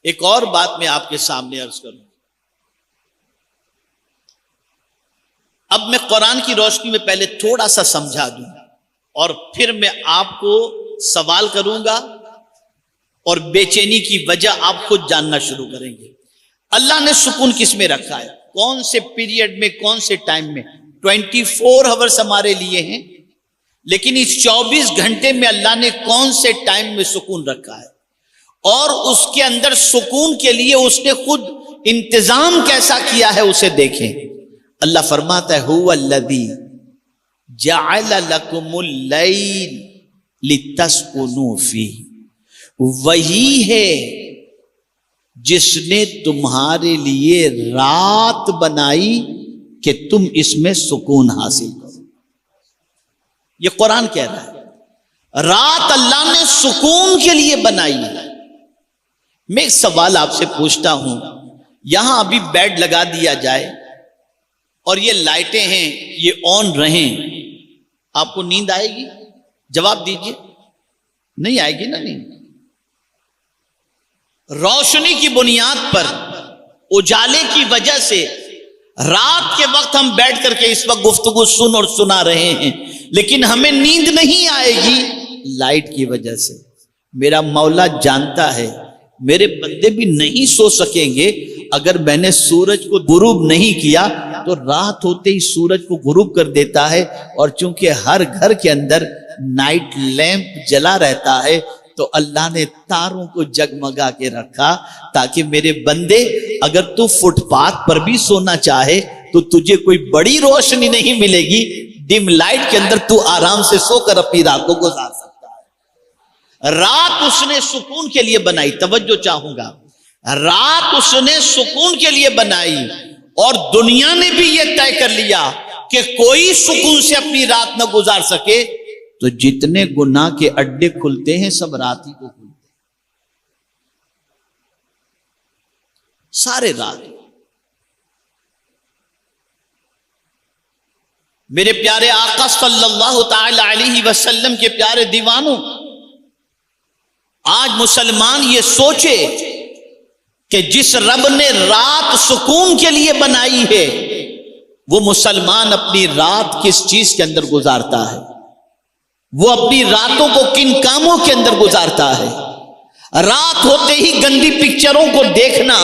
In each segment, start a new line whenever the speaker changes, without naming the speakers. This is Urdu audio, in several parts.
ایک اور بات میں آپ کے سامنے عرض کروں. اب میں قرآن کی روشنی میں پہلے تھوڑا سا سمجھا دوں اور پھر میں آپ کو سوال کروں گا اور بے چینی کی وجہ آپ خود جاننا شروع کریں گے. اللہ نے سکون کس میں رکھا ہے؟ کون سے پیریڈ میں، کون سے ٹائم میں؟ 24 آورز ہمارے لیے ہیں، لیکن اس 24 گھنٹے میں اللہ نے کون سے ٹائم میں سکون رکھا ہے، اور اس کے اندر سکون کے لیے اس نے خود انتظام کیسا کیا ہے اسے دیکھیں. اللہ فرماتا ہے هو الذی جعل لکم اللیل لتسکنوا فیہ، وہی ہے جس نے تمہارے لیے رات بنائی کہ تم اس میں سکون حاصل کرو. یہ قرآن کہہ رہا ہے رات اللہ نے سکون کے لیے بنائی ہے. میں ایک سوال آپ سے پوچھتا ہوں، یہاں ابھی بیڈ لگا دیا جائے اور یہ لائٹیں ہیں یہ آن رہیں، آپ کو نیند آئے گی؟ جواب دیجئے. نہیں آئے گی نا نیند. روشنی کی بنیاد پر، اجالے کی وجہ سے رات کے وقت ہم بیٹھ کر کے اس وقت گفتگو سن اور سنا رہے ہیں، لیکن ہمیں نیند نہیں آئے گی لائٹ کی وجہ سے. میرا مولا جانتا ہے میرے بندے بھی نہیں سو سکیں گے اگر میں نے سورج کو غروب نہیں کیا تو رات ہوتے ہی سورج کو غروب کر دیتا ہے. اور چونکہ ہر گھر کے اندر نائٹ لیمپ جلا رہتا ہے تو اللہ نے تاروں کو جگمگا کے رکھا تاکہ میرے بندے اگر تو فٹ پاتھ پر بھی سونا چاہے تو تجھے کوئی بڑی روشنی نہیں ملے گی، ڈم لائٹ کے اندر تو آرام سے سو کر اپنی رات کو گزار سکتا ہے. رات اس نے سکون کے لیے بنائی. توجہ چاہوں گا، رات اس نے سکون کے لیے بنائی، اور دنیا نے بھی یہ طے کر لیا کہ کوئی سکون سے اپنی رات نہ گزار سکے، تو جتنے گناہ کے اڈے کھلتے ہیں سب رات ہی کو کھلتے ہیں، سارے رات. میرے پیارے آقا صلی اللہ تعالی علیہ وسلم کے پیارے دیوانوں، آج مسلمان یہ سوچے کہ جس رب نے رات سکون کے لیے بنائی ہے وہ مسلمان اپنی رات کس چیز کے اندر گزارتا ہے، وہ اپنی راتوں کو کن کاموں کے اندر گزارتا ہے. رات ہوتے ہی گندی پکچروں کو دیکھنا،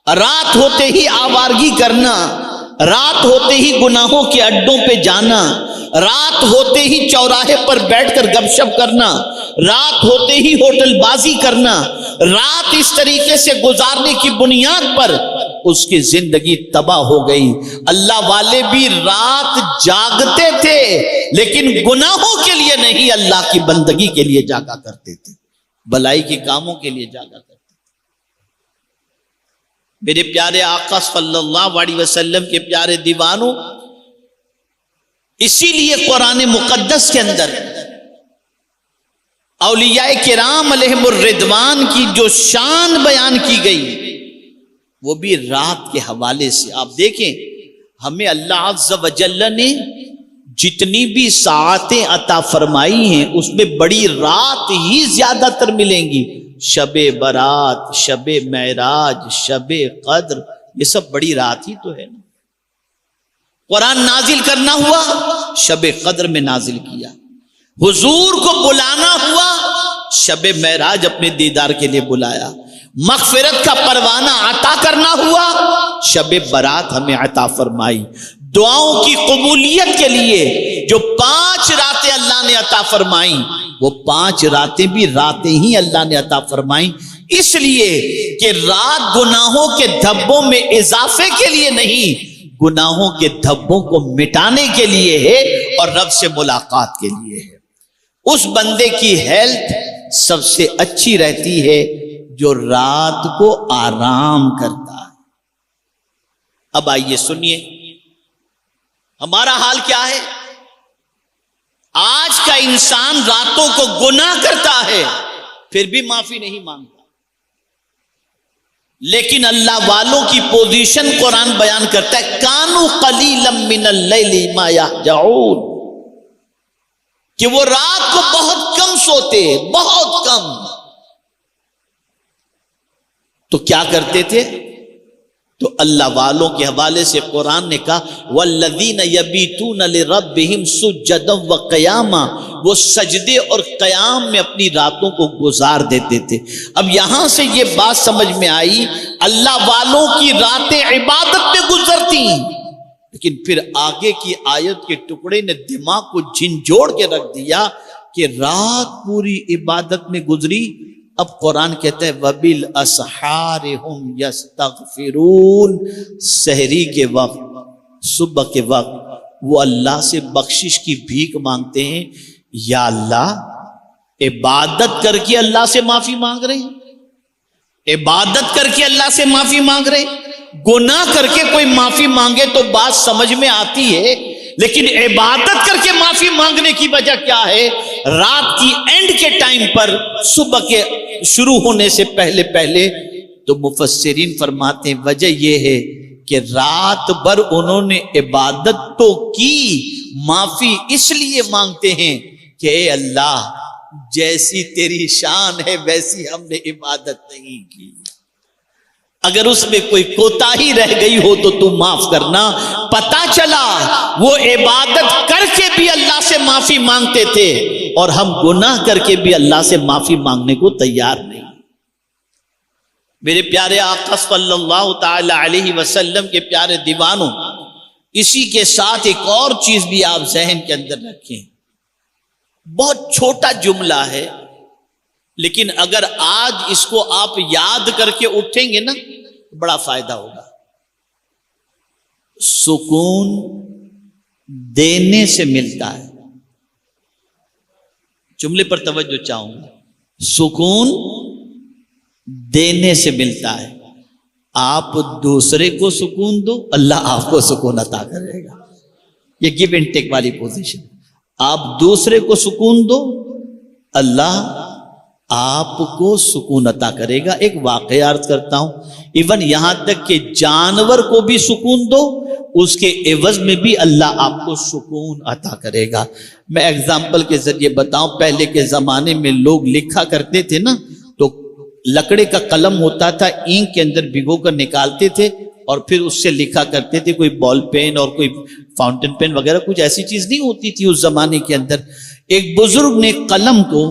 رات ہوتے ہی آوارگی کرنا، رات ہوتے ہی گناہوں کے اڈوں پہ جانا، رات ہوتے ہی چوراہے پر بیٹھ کر گپ شپ کرنا، رات ہوتے ہی ہوٹل بازی کرنا، رات اس طریقے سے گزارنے کی بنیاد پر اس کی زندگی تباہ ہو گئی. اللہ والے بھی رات جاگتے تھے لیکن گناہوں کے لیے نہیں، اللہ کی بندگی کے لیے جاگا کرتے تھے، بلائی کے کاموں کے لیے جاگا کرتے تھے. میرے پیارے آقا صلی اللہ علیہ وسلم کے پیارے دیوانوں، اسی لیے قرآن مقدس کے اندر اولیاء کرام علیہم الرضوان کی جو شان بیان کی گئی وہ بھی رات کے حوالے سے. آپ دیکھیں ہمیں اللہ عز و جل نے جتنی بھی ساعتیں عطا فرمائی ہیں اس میں بڑی رات ہی زیادہ تر ملیں گی. شب برات، شب معراج، شب قدر، یہ سب بڑی رات ہی تو ہے نا. قرآن نازل کرنا ہوا شب قدر میں نازل کیا، حضور کو بلانا ہوا شب معراج اپنے دیدار کے لیے بلایا، مغفرت کا پروانہ عطا کرنا ہوا شب برات ہمیں عطا فرمائی. دعاؤں کی قبولیت کے لیے جو 5 راتیں اللہ نے عطا فرمائیں وہ 5 راتیں بھی راتیں ہی اللہ نے عطا فرمائیں، اس لیے کہ رات گناہوں کے دھبوں میں اضافے کے لیے نہیں، گناہوں کے دھبوں کو مٹانے کے لیے ہے اور رب سے ملاقات کے لیے ہے. اس بندے کی ہیلتھ سب سے اچھی رہتی ہے جو رات کو آرام کرتا ہے. اب آئیے سنیے ہمارا حال کیا ہے. آج کا انسان راتوں کو گناہ کرتا ہے پھر بھی معافی نہیں مانگتا، لیکن اللہ والوں کی پوزیشن قرآن بیان کرتا ہے کانوا قلیلا من اللیل ما یہجعون، کہ وہ رات کو بہت کم سوتے، بہت کم. تو کیا کرتے تھے؟ تو اللہ والوں کے حوالے سے قرآن نے کہا والذین یبیتون لربہم سجدا وقیاما، وہ سجدے اور قیام میں اپنی راتوں کو گزار دیتے تھے۔ اب یہاں سے یہ بات سمجھ میں آئی، اللہ والوں کی راتیں عبادت میں گزرتی، لیکن پھر آگے کی آیت کے ٹکڑے نے دماغ کو جھنجھوڑ کے رکھ دیا کہ رات پوری عبادت میں گزری۔ اب قرآن کہتا ہے وَبِالْأَسْحَارِ هُمْ يَسْتَغْفِرُونَ، سحری کے وقت، صبح کے وقت وہ اللہ سے بخشش کی بھیک مانگتے ہیں۔ یا اللہ، عبادت کر کے اللہ سے معافی مانگ رہے ہیں، عبادت کر کے اللہ سے معافی مانگ رہے ہیں۔ گناہ کر کے کوئی معافی مانگے تو بات سمجھ میں آتی ہے، لیکن عبادت کر کے معافی مانگنے کی وجہ کیا ہے؟ رات کی اینڈ کے ٹائم پر، صبح کے شروع ہونے سے پہلے پہلے، تو مفسرین فرماتے ہیں وجہ یہ ہے کہ رات بھر انہوں نے عبادت تو کی، معافی اس لیے مانگتے ہیں کہ اے اللہ، جیسی تیری شان ہے ویسی ہم نے عبادت نہیں کی، اگر اس میں کوئی کوتاہی رہ گئی ہو تو تم معاف کرنا۔ پتا چلا وہ عبادت کر کے بھی اللہ سے معافی مانگتے تھے، اور ہم گناہ کر کے بھی اللہ سے معافی مانگنے کو تیار نہیں۔ میرے پیارے آقا صلی اللہ تعالی علیہ وسلم کے پیارے دیوانوں، اسی کے ساتھ ایک اور چیز بھی آپ ذہن کے اندر رکھیں۔ بہت چھوٹا جملہ ہے، لیکن اگر آج اس کو آپ یاد کر کے اٹھیں گے نا، بڑا فائدہ ہوگا۔ سکون دینے سے ملتا ہے۔ جملے پر توجہ چاہوں گا۔ سکون دینے سے ملتا ہے۔ آپ دوسرے کو سکون دو، اللہ آپ کو سکون عطا کرے گا۔ یہ گیو اینڈ ٹیک والی پوزیشن۔ آپ دوسرے کو سکون دو، اللہ آپ کو سکون عطا کرے گا۔ ایک واقعہ عرض کرتا ہوں، ایون یہاں تک کہ جانور کو بھی سکون دو، اس کے عوض میں بھی اللہ آپ کو سکون عطا کرے گا۔ میں ایگزامپل کے ذریعے بتاؤں، پہلے کے زمانے میں لوگ لکھا کرتے تھے نا، تو لکڑے کا قلم ہوتا تھا، اینک کے اندر بھگو کر نکالتے تھے اور پھر اس سے لکھا کرتے تھے۔ کوئی بال پین اور کوئی فاؤنٹن پین وغیرہ کچھ ایسی چیز نہیں ہوتی تھی اس زمانے کے اندر۔ ایک بزرگ نے قلم کو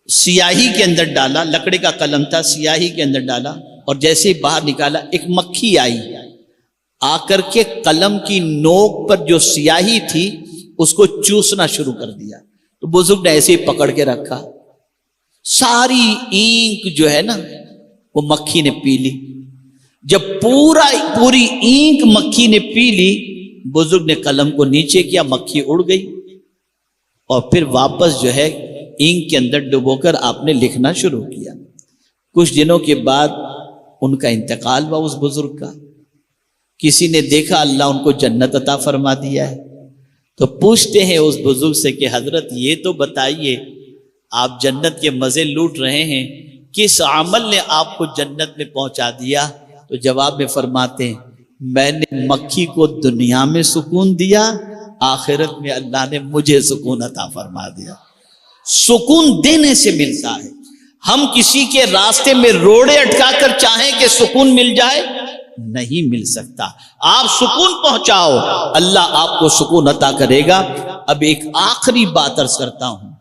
سیاہی کے اندر ڈالا، لکڑے کا قلم تھا، سیاہی کے اندر ڈالا، اور جیسے ہی باہر نکالا ایک مکھی آئی، آ کر کے قلم کی نوک پر جو سیاہی تھی اس کو چوسنا شروع کر دیا۔ تو بزرگ نے ایسے ہی پکڑ کے رکھا، ساری اینک جو ہے نا وہ مکھی نے پی لی۔ جب پوری اینک مکھی نے پی لی، بزرگ نے قلم کو نیچے کیا، مکھی اڑ گئی، اور پھر واپس جو ہے اینک کے اندر ڈبو کر آپ نے لکھنا شروع کیا۔ کچھ دنوں کے بعد ان کا انتقال ہوا اس بزرگ کا۔ کسی نے دیکھا اللہ ان کو جنت عطا فرما دیا ہے، تو پوچھتے ہیں اس بزرگ سے کہ حضرت یہ تو بتائیے، آپ جنت کے مزے لوٹ رہے ہیں، کس عمل نے آپ کو جنت میں پہنچا دیا؟ تو جواب میں فرماتے ہیں میں نے مکھی کو دنیا میں سکون دیا، آخرت میں اللہ نے مجھے سکون عطا فرما دیا۔ سکون دینے سے ملتا ہے۔ ہم کسی کے راستے میں روڑے اٹکا کر چاہیں کہ سکون مل جائے، نہیں مل سکتا۔ آپ سکون پہنچاؤ، اللہ آپ کو سکون عطا کرے گا۔ اب ایک آخری بات عرض کرتا ہوں،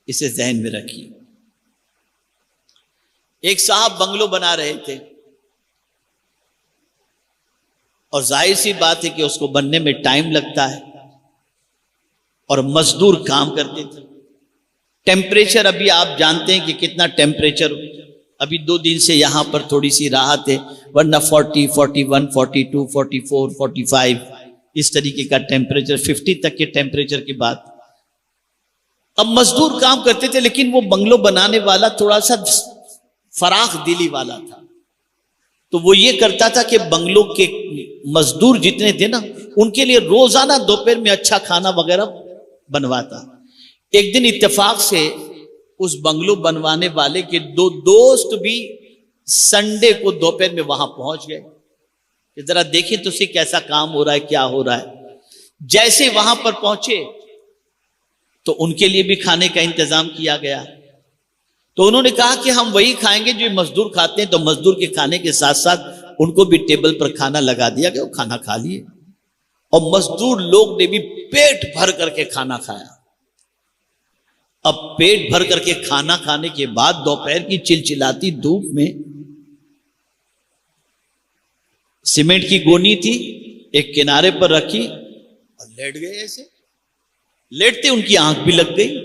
اسے ذہن میں رکھیے۔ ایک صاحب بنگلو بنا رہے تھے، اور ظاہر سی بات ہے کہ اس کو بننے میں ٹائم لگتا ہے، اور مزدور کام کرتے تھے۔ ٹیمپریچر ابھی آپ جانتے ہیں کہ کتنا ٹیمپریچر، ابھی 2 دن سے یہاں پر تھوڑی سی راحت ہے، ورنہ 40, 41, 42, 44, 45 اس طریقے کا ٹیمپریچر، 50 تک کے ٹیمپریچر کی بات۔ اب مزدور کام کرتے تھے، لیکن وہ بنگلو بنانے والا تھوڑا سا فراخ دلی والا تھا، تو وہ یہ کرتا تھا کہ بنگلو کے مزدور جتنے تھے نا، ان کے لیے روزانہ دوپہر میں اچھا کھانا وغیرہ بنواتا۔ ایک دن اتفاق سے اس بنگلو بنوانے والے کے 2 دوست بھی سنڈے کو دوپہر میں وہاں پہنچ گئے کہ ذرا دیکھیں تو سے کیسا کام ہو رہا ہے، کیا ہو رہا ہے۔ جیسے وہاں پر پہنچے تو ان کے لیے بھی کھانے کا انتظام کیا گیا۔ تو انہوں نے کہا کہ ہم وہی کھائیں گے جو مزدور کھاتے ہیں. تو مزدور کے کھانے کے ساتھ ساتھ ان کو بھی ٹیبل پر کھانا لگا دیا کہ وہ کھانا کھا لیے. اور مزدور لوگ نے بھی پیٹ بھر کر کے کھانا کھایا. اب پیٹ بھر کر کے کھانا کھانے کے بعد دوپہر کی چلچلاتی دھوپ میں سیمنٹ کی گونی تھی, ایک کنارے پر رکھی اور لیٹ گئے. ایسے لیٹتے ان کی آنکھ بھی لگ گئی.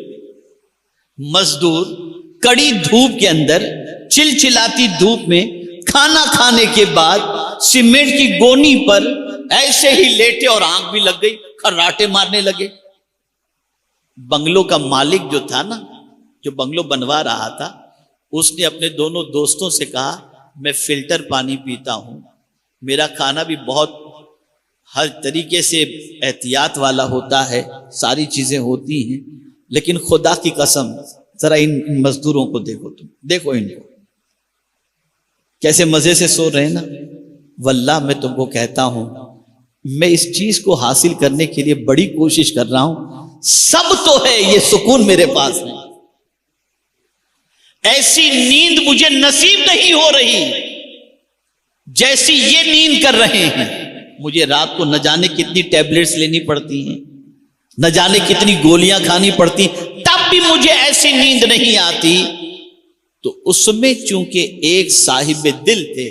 مزدور کڑی دھوپ کے اندر چلچلاتی دھوپ میں کھانا کھانے کے بعد سیمنٹ کی گونی پر ایسے ہی لیٹے اور آنکھ بھی لگ گئی, کھراٹے مارنے لگے. بنگلو کا مالک جو تھا نا, جو بنگلو بنوا رہا تھا, اس نے اپنے دونوں دوستوں سے کہا میں فلٹر پانی پیتا ہوں, میرا کھانا بھی بہت ہر طریقے سے احتیاط والا ہوتا ہے, ساری چیزیں ہوتی ہیں, لیکن خدا کی قسم ذرا ان مزدوروں کو دیکھو, تم دیکھو ان کو کیسے مزے سے سو رہے ہیں نا. واللہ میں تم کو کہتا ہوں میں اس چیز کو حاصل کرنے کے لیے بڑی کوشش کر رہا ہوں, سب تو ہے, یہ سکون میرے پاس نہیں. ایسی نیند مجھے نصیب نہیں ہو رہی جیسی یہ نیند کر رہے ہیں. مجھے رات کو نہ جانے کتنی ٹیبلٹس لینی پڑتی ہیں, نہ جانے کتنی گولیاں کھانی پڑتی, تب بھی مجھے ایسی نیند نہیں آتی. تو اس میں چونکہ ایک صاحب دل تھے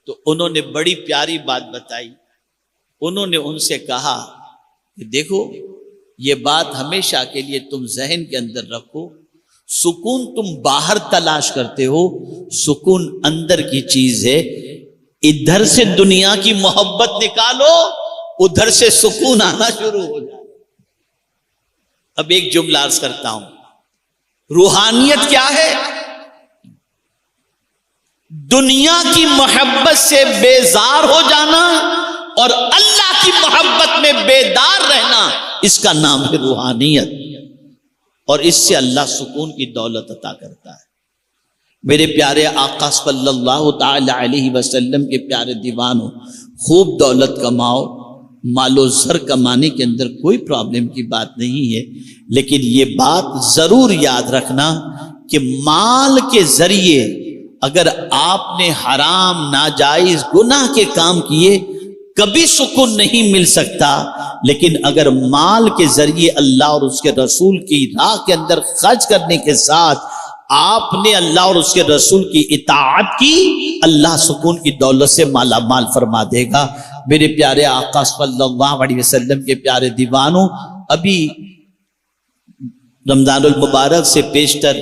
تو انہوں نے بڑی پیاری بات بتائی. انہوں نے ان سے کہا کہ دیکھو یہ بات ہمیشہ کے لیے تم ذہن کے اندر رکھو, سکون تم باہر تلاش کرتے ہو, سکون اندر کی چیز ہے. ادھر سے دنیا کی محبت نکالو, ادھر سے سکون آنا شروع ہو جائے. اب ایک جملہ عرض کرتا ہوں, روحانیت کیا ہے؟ دنیا کی محبت سے بیزار ہو جانا اور اللہ کی محبت میں بیدار رہنا, اس کا نام ہے روحانیت. اور اس سے اللہ سکون کی دولت عطا کرتا ہے. میرے پیارے آقا صلی اللہ تعالی علیہ وسلم کے پیارے دیوانوں, خوب دولت کماؤ, مال و زر کمانے کے اندر کوئی پرابلم کی بات نہیں ہے, لیکن یہ بات ضرور یاد رکھنا کہ مال کے ذریعے اگر آپ نے حرام ناجائز گناہ کے کام کیے کبھی سکون نہیں مل سکتا. لیکن اگر مال کے ذریعے اللہ اور اس کے رسول کی راہ کے اندر خرچ کرنے کے ساتھ آپ نے اللہ اور اس کے رسول کی اطاعت کی, اللہ سکون کی دولت سے مالا مال فرما دے گا. میرے پیارے آقا صلی اللہ علیہ وسلم کے پیارے دیوانوں, ابھی رمضان المبارک سے پیشتر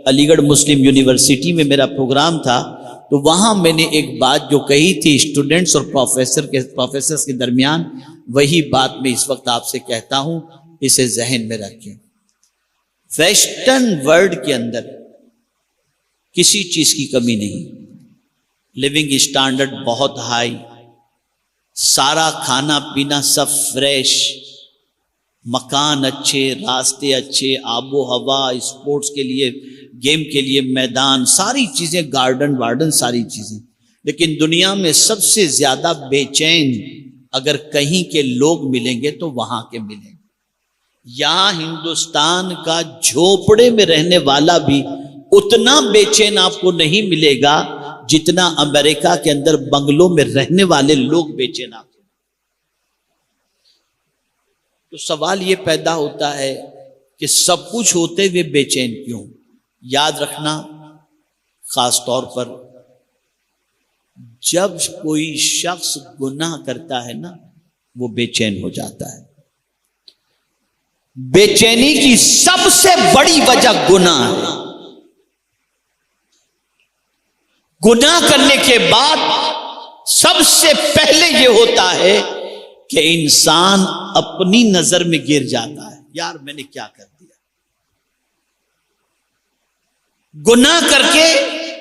علی گڑھ مسلم یونیورسٹی میں میرا پروگرام تھا, تو وہاں میں نے ایک بات جو کہی تھی اسٹوڈنٹس اور پروفیسرز کے درمیان, وہی بات میں اس وقت آپ سے کہتا ہوں, اسے ذہن میں رکھیں. ویسٹرن ورلڈ کے اندر کسی چیز کی کمی نہیں, لیونگ اسٹینڈرڈ بہت ہائی, سارا کھانا پینا سب فریش, مکان اچھے, راستے اچھے, آب و ہوا, اسپورٹس کے لیے گیم کے لیے میدان, ساری چیزیں, گارڈن وارڈن, ساری چیزیں. لیکن دنیا میں سب سے زیادہ بے چین اگر کہیں کے لوگ ملیں گے تو وہاں کے ملیں گے. یہاں ہندوستان کا جھوپڑے میں رہنے والا بھی اتنا بے چین آپ کو نہیں ملے گا جتنا امریکہ کے اندر بنگلوں میں رہنے والے لوگ بے چین آپ کو. تو سوال یہ پیدا ہوتا ہے کہ سب کچھ ہوتے ہوئے بے چین کیوں؟ یاد رکھنا, خاص طور پر جب کوئی شخص گناہ کرتا ہے نا وہ بے چین ہو جاتا ہے. بے چینی کی سب سے بڑی وجہ گناہ ہے. گناہ کرنے کے بعد سب سے پہلے یہ ہوتا ہے کہ انسان اپنی نظر میں گر جاتا ہے, یار میں نے کیا کر دیا. گناہ کر کے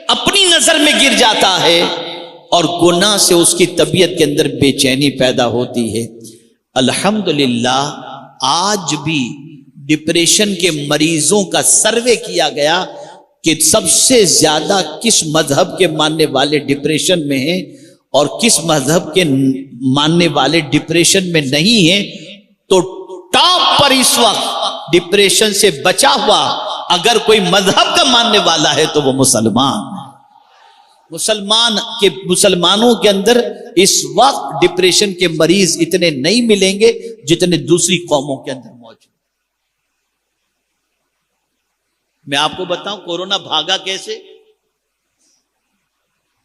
اپنی نظر میں گر جاتا ہے اور گناہ سے اس کی طبیعت کے اندر بے چینی پیدا ہوتی ہے. الحمدللہ آج بھی ڈپریشن کے مریضوں کا سروے کیا گیا کہ سب سے زیادہ کس مذہب کے ماننے والے ڈپریشن میں ہیں اور کس مذہب کے ماننے والے ڈپریشن میں نہیں ہیں. تو ٹاپ پر اس وقت ڈپریشن سے بچا ہوا اگر کوئی مذہب کا ماننے والا ہے تو وہ مسلمان ہے۔ مسلمانوں کے اندر اس وقت ڈپریشن کے مریض اتنے نہیں ملیں گے جتنے دوسری قوموں کے اندر موجود۔ میں آپ کو بتاؤں کورونا بھاگا کیسے؟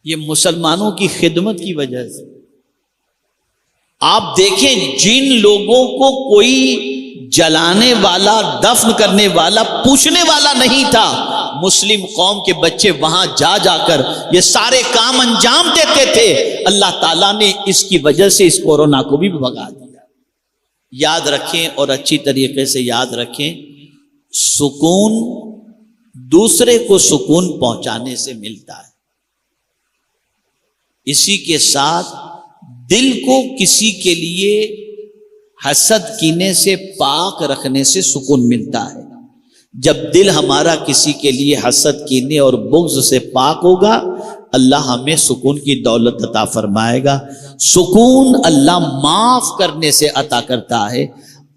یہ مسلمانوں کی خدمت کی وجہ سے۔ آپ دیکھیں جن لوگوں کو کوئی جلانے والا، دفن کرنے والا، پوچھنے والا نہیں تھا، مسلم قوم کے بچے وہاں جا جا کر یہ سارے کام انجام دیتے تھے۔ اللہ تعالیٰ نے اس کی وجہ سے اس کورونا کو بھی بھگا دیا۔ یاد رکھیں اور اچھی طریقے سے یاد رکھیں، سکون دوسرے کو سکون پہنچانے سے ملتا ہے۔ اسی کے ساتھ دل کو کسی کے لیے حسد کینے سے پاک رکھنے سے سکون ملتا ہے۔ جب دل ہمارا کسی کے لیے حسد کینے اور بغض سے پاک ہوگا، اللہ ہمیں سکون کی دولت عطا فرمائے گا۔ سکون اللہ معاف کرنے سے عطا کرتا ہے۔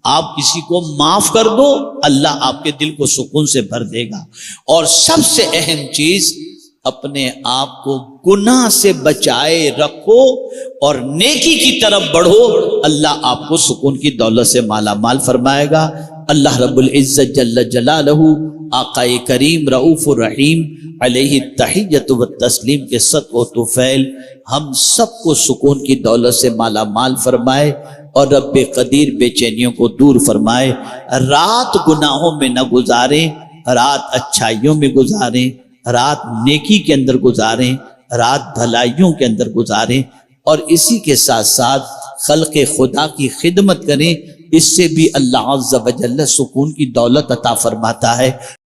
آپ کسی کو معاف کر دو، اللہ آپ کے دل کو سکون سے بھر دے گا۔ اور سب سے اہم چیز، اپنے آپ کو گناہ سے بچائے رکھو اور نیکی کی طرف بڑھو، اللہ آپ کو سکون کی دولت سے مالا مال فرمائے گا۔ اللہ رب العزت جل جلالہ آقا کریم رؤوف الرحیم علیہ التحیۃ والتسلیم کے صدقہ و طفیل ہم سب کو سکون کی دولت سے مالا مال فرمائے اور رب قدیر بے چینیوں کو دور فرمائے۔ رات گناہوں میں نہ گزاریں، رات اچھائیوں میں گزاریں، رات نیکی کے اندر گزاریں، رات بھلائیوں کے اندر گزاریں، اور اسی کے ساتھ ساتھ خلق خدا کی خدمت کریں۔ اس سے بھی اللہ عز و جل سکون کی دولت عطا فرماتا ہے۔